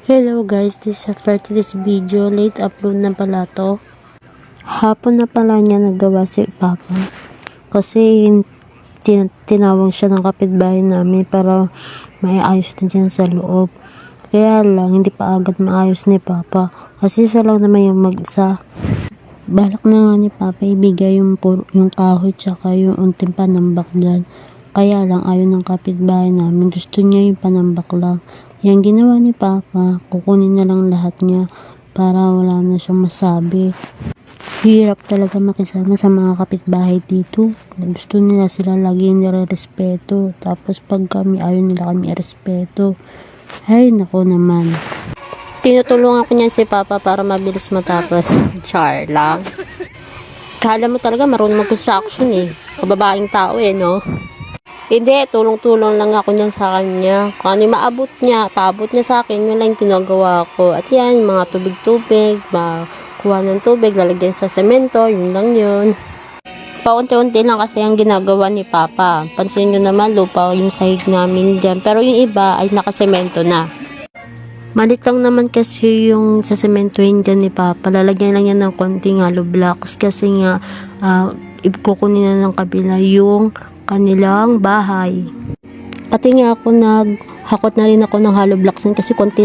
Hello guys, this is for this video. Late upload na pala to. Hapon na pala niya nagawa si Papa. Kasi tinawag siya ng kapitbahay namin para maiayos na dyan sa loob. Kaya lang, hindi pa agad maayos ni Papa. Kasi siya lang naman yung mag-isa. Balak na nga ni Papa ibigay yung kahoy tsaka yung unting panambak dyan. Kaya lang ayaw ng kapitbahay namin. Gusto niya yung panambak lang. Yang ginawa ni Papa, kukunin na lang lahat niya para wala na siyang masabi. Hirap talaga makisama sa mga kapitbahay dito. Gusto nila sila lagi nire-respeto. Tapos pag kami, ayaw nila kami irespeto. Ay, nako naman. Tinutulungan ko niyan si Papa para mabilis matapos. Char lang. Kala mo talaga marunong mag-construction eh. Kababaeng tao eh, no? Hindi, tulong-tulong lang ako niyan sa kanya. Kung ano yung maabot niya, paabot niya sa akin, yun lang yung ginagawa ko. At yan, mga tubig-tubig, kuha ng tubig, lalagyan sa semento, yun lang yun. Paunti-unti lang kasi ang ginagawa ni Papa. Pansin nyo naman, lupa yung sahig namin dyan. Pero yung iba ay nakasemento na. Malit lang naman kasi yung sa sementohin dyan ni Papa. Lalagyan lang yan ng konting hollow blocks kasi nga kukunin na ng kabila yung kanilang bahay. Pati nga ako naghakot na rin ako ng hollow blocks kasi konti